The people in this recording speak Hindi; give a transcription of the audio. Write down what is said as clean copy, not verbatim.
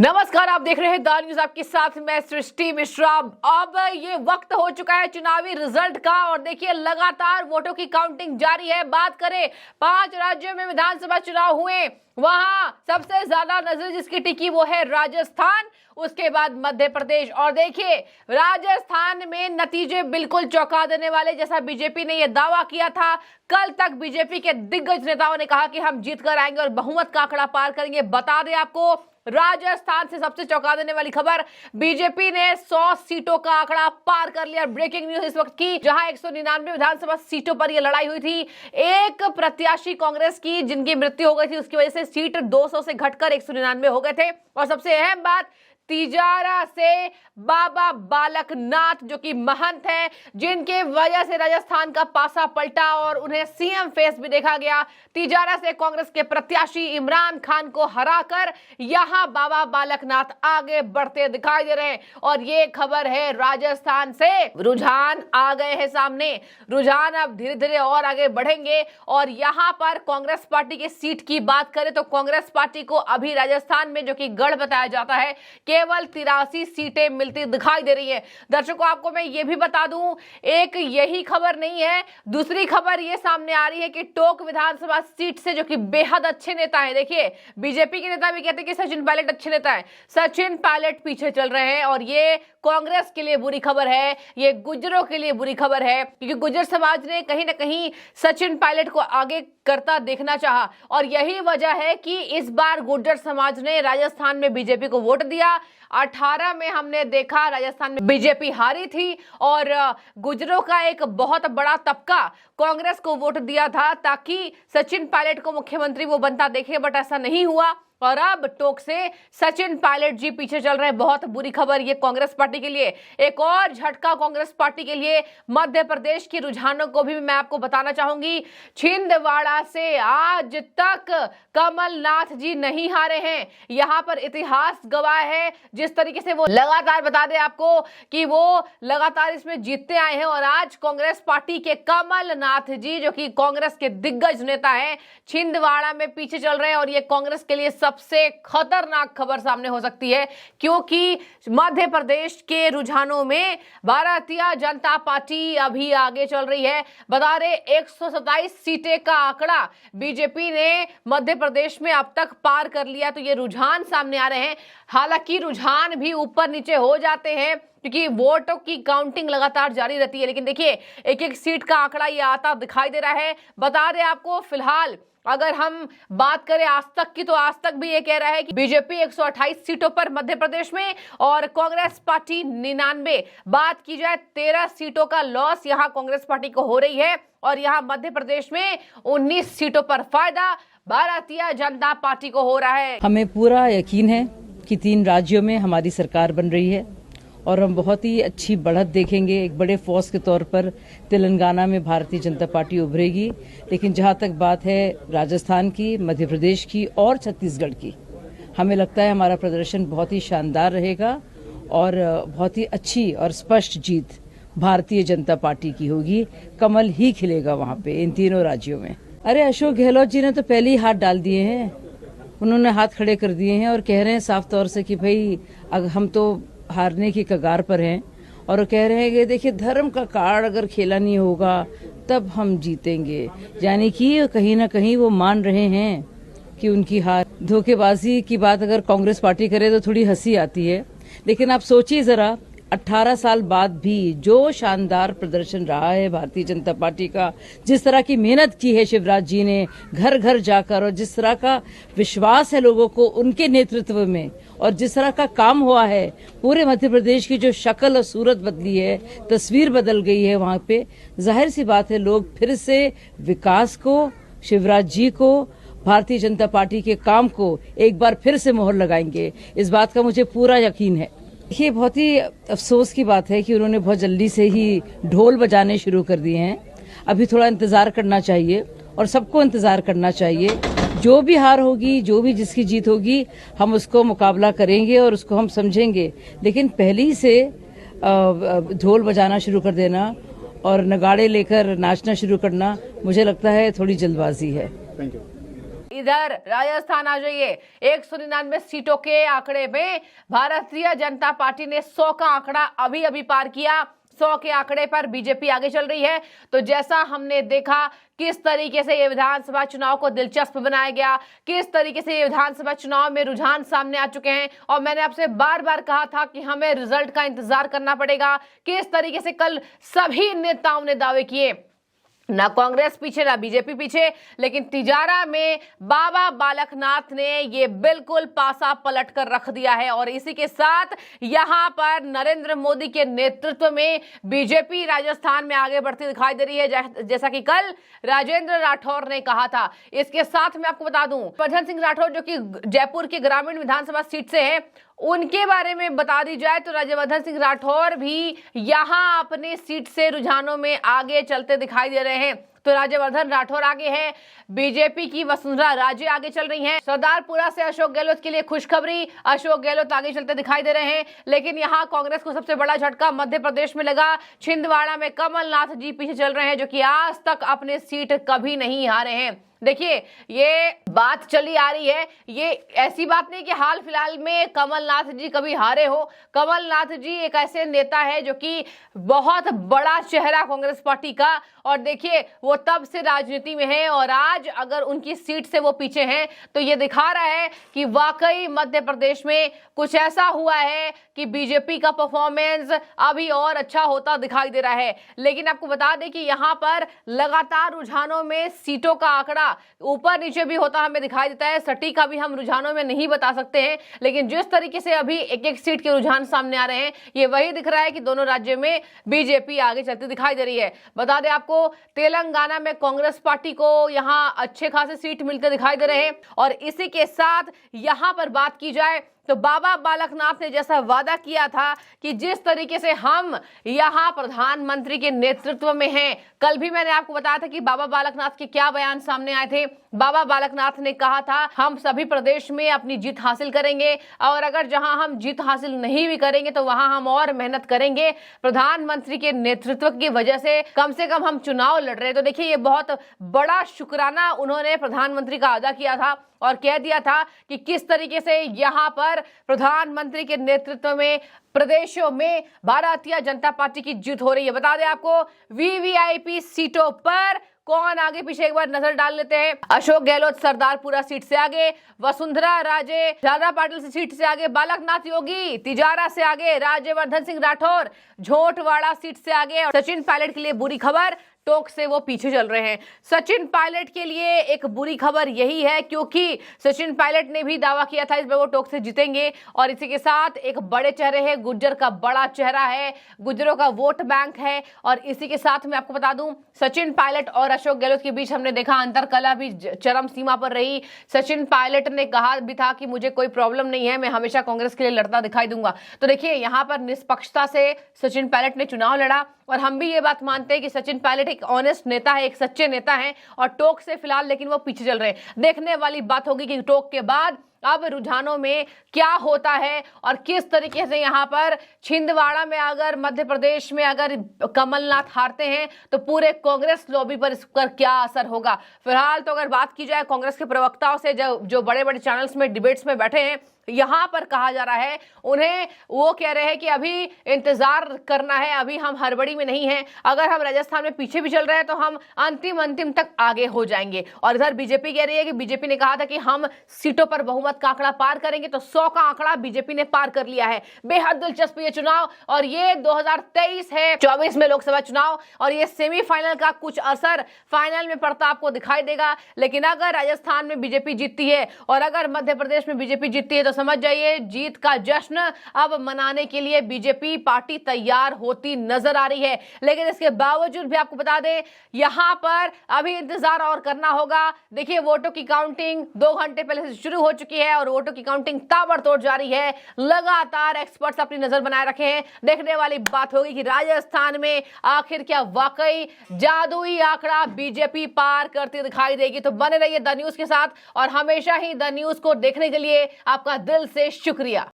नमस्कार, आप देख रहे हैं द न्यूज, आपके साथ मैं सृष्टि मिश्रा। अब ये वक्त हो चुका है चुनावी रिजल्ट का और देखिए लगातार वोटों की काउंटिंग जारी है। बात करें 5 राज्यों में विधानसभा चुनाव हुए, वहां सबसे ज्यादा नजर जिसकी टिकी वो है राजस्थान, उसके बाद मध्य प्रदेश। और देखिए राजस्थान में नतीजे बिल्कुल चौंका देने वाले, जैसा बीजेपी ने यह दावा किया था। कल तक बीजेपी के दिग्गज नेताओं ने कहा कि हम जीत कर आएंगे और बहुमत का आंकड़ा पार करेंगे। बता दें आपको, राजस्थान से सबसे चौंका देने वाली खबर, बीजेपी ने 100 सीटों का आंकड़ा पार कर लिया। ब्रेकिंग न्यूज इस वक्त की, जहां 199 विधानसभा सीटों पर यह लड़ाई हुई थी। एक प्रत्याशी कांग्रेस की जिनकी मृत्यु हो गई थी, उसकी वजह से सीट 200 से घटकर 199 हो गए थे। और सबसे अहम बात, तिजारा से बाबा बालक नाथ जो कि महंत है, जिनके वजह से राजस्थान का पासा पलटा और उन्हें सीएम फेस भी देखा गया। तिजारा से कांग्रेस के प्रत्याशी इमरान खान को हराकर यहां बाबा बालक नाथ आगे बढ़ते दिखाई दे रहे हैं। और ये खबर है राजस्थान से। रुझान आ गए हैं सामने, रुझान अब धीरे धीरे और आगे बढ़ेंगे। और यहां पर कांग्रेस पार्टी के सीट की बात करें तो कांग्रेस पार्टी को अभी राजस्थान में, जो कि गढ़ बताया जाता है, केवल 83 सीटें मिलती दिखाई दे रही है। दर्शकों, आपको मैं ये भी बता दूं, एक यही खबर नहीं है, दूसरी खबर ये सामने आ रही है कि टोंक विधानसभा सीट से, जो कि बेहद अच्छे नेता है, देखिए बीजेपी के नेता भी कहते हैं कि सचिन पायलट अच्छे नेता है, सचिन पायलट पीछे चल रहे हैं। और ये कांग्रेस के लिए बुरी खबर है, ये गुर्जरों के लिए बुरी खबर है, क्योंकि गुर्जर समाज ने कहीं ना कहीं सचिन पायलट को आगे करता देखना चाहा। और यही वजह है कि इस बार गुर्जर समाज ने राजस्थान में बीजेपी को वोट दिया। 18 में हमने देखा राजस्थान में बीजेपी हारी थी और गुर्जरों का एक बहुत बड़ा तबका कांग्रेस को वोट दिया था ताकि सचिन पायलट को मुख्यमंत्री वो बनता देखे, बट ऐसा नहीं हुआ। और अब टोंक से सचिन पायलट जी पीछे चल रहे हैं। बहुत बुरी खबर ये कांग्रेस पार्टी के लिए। एक और झटका कांग्रेस पार्टी के लिए मध्य प्रदेश की रुझानों को भी मैं आपको बताना चाहूंगी। छिंदवाड़ा से आज तक कमलनाथ जी नहीं हारे हैं। यहां पर इतिहास गवाह है, जिस तरीके से वो लगातार, बता दें आपको कि वो लगातार इसमें जीतते आए हैं। और आज कांग्रेस पार्टी के कमलनाथ जी, जो कि कांग्रेस के दिग्गज नेता है, छिंदवाड़ा में पीछे चल रहे हैं। और ये कांग्रेस के लिए सबसे खतरनाक खबर सामने हो सकती है, क्योंकि मध्य प्रदेश के रुझानों में भारतीय जनता पार्टी अभी आगे चल रही है। बता रहे 127 सीटें का आंकड़ा बीजेपी ने मध्य प्रदेश में अब तक पार कर लिया। तो ये रुझान सामने आ रहे हैं। हालांकि रुझान भी ऊपर नीचे हो जाते हैं क्योंकि वोटों की काउंटिंग लगातार जारी रहती है, लेकिन देखिए एक एक सीट का आंकड़ा ये आता दिखाई दे रहा है। बता दें आपको, फिलहाल अगर हम बात करें आज तक की, तो आज तक भी ये कह रहा है कि बीजेपी 128 सीटों पर मध्य प्रदेश में और कांग्रेस पार्टी 99। बात की जाए 13 सीटों का लॉस यहां कांग्रेस पार्टी को हो रही है। और यहां मध्य प्रदेश में 19 सीटों पर फायदा भारतीय जनता पार्टी को हो रहा है। हमें पूरा यकीन है कि 3 राज्यों में हमारी सरकार बन रही है और हम बहुत ही अच्छी बढ़त देखेंगे। एक बड़े फोर्स के तौर पर तेलंगाना में भारतीय जनता पार्टी उभरेगी। लेकिन जहां तक बात है राजस्थान की, मध्य प्रदेश की और छत्तीसगढ़ की, हमें लगता है हमारा प्रदर्शन बहुत ही शानदार रहेगा और बहुत ही अच्छी और स्पष्ट जीत भारतीय जनता पार्टी की होगी। कमल ही खिलेगा वहां पे इन तीनों राज्यों में। अरे अशोक गहलोत जी ने तो पहले ही हाथ डाल दिए हैं, उन्होंने हाथ खड़े कर दिए हैं और कह रहे हैं साफ तौर से कि भाई हम तो हारने की कगार पर हैं। और वो कह रहे हैं कि देखिए धर्म का कार्ड अगर खेला नहीं होगा तब हम जीतेंगे। यानी कि कहीं ना कहीं वो मान रहे हैं कि उनकी हार। धोखेबाजी की बात अगर कांग्रेस पार्टी करे तो थोड़ी हंसी आती है, लेकिन आप सोचिए जरा, 18 साल बाद भी जो शानदार प्रदर्शन रहा है भारतीय जनता पार्टी का, जिस तरह की मेहनत की है शिवराज जी ने घर घर जाकर, और जिस तरह का विश्वास है लोगों को उनके नेतृत्व में, और जिस तरह का काम हुआ है, पूरे मध्य प्रदेश की जो शक्ल और सूरत बदली है, तस्वीर बदल गई है वहां पे। जाहिर सी बात है लोग फिर से विकास को, शिवराज जी को, भारतीय जनता पार्टी के काम को एक बार फिर से मोहर लगाएंगे। इस बात का मुझे पूरा यकीन है। देखिए बहुत ही अफसोस की बात है कि उन्होंने बहुत जल्दी से ही ढोल बजाने शुरू कर दिए हैं। अभी थोड़ा इंतजार करना चाहिए और सबको इंतजार करना चाहिए। जो भी हार होगी, जो भी जिसकी जीत होगी, हम उसको मुकाबला करेंगे और उसको हम समझेंगे। लेकिन पहले ही से ढोल बजाना शुरू कर देना और नगाड़े लेकर नाचना शुरू करना, मुझे लगता है थोड़ी जल्दबाजी है। Thank you. इधर राजस्थान आ जाइए, 199 सीटों के आंकड़े में भारतीय जनता पार्टी ने 100 का आंकड़ा अभी अभी पार किया। 100 के आंकड़े पर बीजेपी आगे चल रही है। तो जैसा हमने देखा किस तरीके से ये विधानसभा चुनाव को दिलचस्प बनाया गया, किस तरीके से ये विधानसभा चुनाव में रुझान सामने आ चुके हैं, और मैंने आपसे बार बार कहा था कि हमें रिजल्ट का इंतजार करना पड़ेगा। किस तरीके से कल सभी नेताओं ने दावे किए, ना कांग्रेस पीछे ना बीजेपी पीछे, लेकिन तिजारा में बाबा बालकनाथ ने ये बिल्कुल पासा पलट कर रख दिया है। और इसी के साथ यहां पर नरेंद्र मोदी के नेतृत्व में बीजेपी राजस्थान में आगे बढ़ती दिखाई दे रही है, जैसा कि कल राजेंद्र राठौर ने कहा था। इसके साथ मैं आपको बता दूं, वर्धन सिंह राठौर जो कि जयपुर के ग्रामीण विधानसभा सीट से हैं, उनके बारे में बता दी जाए तो राज्यवर्धन सिंह राठौर भी यहां अपने सीट से रुझानों में आगे चलते दिखाई दे रहे हैं। तो राज्यवर्धन राठौर आगे हैं, बीजेपी की वसुंधरा राजे आगे चल रही हैं। सरदारपुरा से अशोक गहलोत के लिए खुशखबरी, अशोक गहलोत आगे चलते दिखाई दे रहे हैं। लेकिन यहां कांग्रेस को सबसे बड़ा झटका मध्य प्रदेश में लगा। छिंदवाड़ा में कमलनाथ जी पीछे चल रहे हैं, जो कि आज तक अपने सीट कभी नहीं हारे हैं। देखिए, ये बात चली आ रही है, ये ऐसी बात नहीं कि हाल फिलहाल में कमलनाथ जी कभी हारे हो। कमलनाथ जी एक ऐसे नेता है जो कि बहुत बड़ा चेहरा कांग्रेस पार्टी का, और देखिए वो तब से राजनीति में है, और आज अगर उनकी सीट से वो पीछे हैं तो ये दिखा रहा है कि वाकई मध्य प्रदेश में कुछ ऐसा हुआ है कि बीजेपी का परफॉर्मेंस अभी और अच्छा होता दिखाई दे रहा है। लेकिन आपको बता दें कि यहाँ पर लगातार रुझानों में सीटों का आंकड़ा ऊपर नीचे भी होता हमें दिखाई देता है। सटीक अभी हम रुझानों में नहीं बता सकते हैं, लेकिन जिस तरीके से अभी एक एक सीट के रुझान सामने आ रहे हैं, ये वही दिख रहा है कि दोनों राज्यों में बीजेपी आगे चलती दिखाई दे रही है। बता दें आपको, तेलंगाना में कांग्रेस पार्टी को यहां अच्छे खासे सीट मिलते दिखाई दे रहे हैं। और इसी के साथ यहां पर बात की जाए तो बाबा बालकनाथ ने जैसा वादा किया था कि जिस तरीके से हम यहां प्रधानमंत्री के नेतृत्व में हैं, कल भी मैंने आपको बताया था कि बाबा बालकनाथ के क्या बयान सामने आए थे। बाबा बालकनाथ ने कहा था हम सभी प्रदेश में अपनी जीत हासिल करेंगे, और अगर जहां हम जीत हासिल नहीं भी करेंगे तो वहां हम और मेहनत करेंगे। प्रधानमंत्री के नेतृत्व की वजह से कम हम चुनाव लड़ रहे हैं। तो देखिए, ये बहुत बड़ा शुक्राना उन्होंने प्रधानमंत्री का अदा किया था और कह दिया था कि किस तरीके से यहां पर प्रधानमंत्री के नेतृत्व में प्रदेशों में भारतीय जनता पार्टी की जीत हो रही है। बता दें आपको, वीवीआईपी सीटों पर कौन आगे पीछे एक बार नजर डाल लेते हैं। अशोक गहलोत सरदारपुरा सीट से आगे, वसुंधरा राजे झालरा पाटिल सीट से आगे, बालकनाथ योगी तिजारा से आगे, राज्यवर्धन सिंह राठौर झोटवाड़ा सीट से आगे, और सचिन पायलट के लिए बुरी खबर, टोंक से वो पीछे चल रहे हैं। सचिन पायलट के लिए एक बुरी खबर यही है क्योंकि सचिन पायलट ने भी दावा किया था इस बार वो टोंक से जीतेंगे, और इसी के साथ एक बड़े चेहरे हैं, गुज्जर का बड़ा चेहरा है, गुज्जरों का वोट बैंक है। और इसी के साथ मैं आपको बता दूं, सचिन पायलट और अशोक गहलोत के बीच हमने देखा अंतर कला भी चरम सीमा पर रही। सचिन पायलट ने कहा भी था कि मुझे कोई प्रॉब्लम नहीं है, मैं हमेशा कांग्रेस के लिए लड़ता दिखाई दूंगा। तो देखिए, यहाँ पर निष्पक्षता से सचिन पायलट ने चुनाव लड़ा, और हम भी ये बात मानते हैं कि सचिन पायलट एक ऑनेस्ट नेता है, एक सच्चे नेता है, और टोंक से फिलहाल लेकिन वो पीछे चल रहे हैं। देखने वाली बात होगी कि टोंक के बाद अब रुझानों में क्या होता है, और किस तरीके से यहाँ पर छिंदवाड़ा में अगर मध्य प्रदेश में अगर कमलनाथ हारते हैं तो पूरे कांग्रेस लॉबी पर इस पर क्या असर होगा। फिलहाल तो अगर बात की जाए कांग्रेस के प्रवक्ताओं से, जो बड़े बड़े चैनल्स में डिबेट्स में बैठे हैं, यहां पर कहा जा रहा है उन्हें, वो कह रहे हैं कि अभी इंतजार करना है, अभी हम हड़बड़ी में नहीं हैं। अगर हम राजस्थान में पीछे भी चल रहे हैं तो हम अंतिम तक आगे हो जाएंगे। और इधर बीजेपी कह रही है कि बीजेपी ने कहा था कि हम सीटों पर बहुमत का आंकड़ा पार करेंगे, तो 100 का आंकड़ा बीजेपी ने पार कर लिया है। बेहद दिलचस्प ये चुनाव, और ये 2023 है, 24 में लोकसभा चुनाव, और ये सेमीफाइनल का कुछ असर फाइनल में पड़ता आपको दिखाई देगा। लेकिन अगर राजस्थान में बीजेपी जीतती है और अगर मध्य प्रदेश में बीजेपी जीतती है तो समझ जाइए जीत का जश्न अब मनाने के लिए बीजेपी पार्टी तैयार होती नजर आ रही है। लेकिन इसके बावजूद भी आपको बता दें, यहां पर अभी इंतजार और करना होगा। देखिए, वोटों की काउंटिंग 2 घंटे पहले से शुरू हो चुकी है और वोटों की काउंटिंग ताबड़तोड़ जारी है। लगातार एक्सपर्ट्स अपनी नजर बनाए रखे हैं। देखने वाली बात होगी कि राजस्थान में आखिर क्या वाकई जादुई आंकड़ा बीजेपी पार करती दिखाई देगी। तो बने रहिए द न्यूज के साथ, और हमेशा ही द न्यूज को देखने के लिए आपका दिल से शुक्रिया।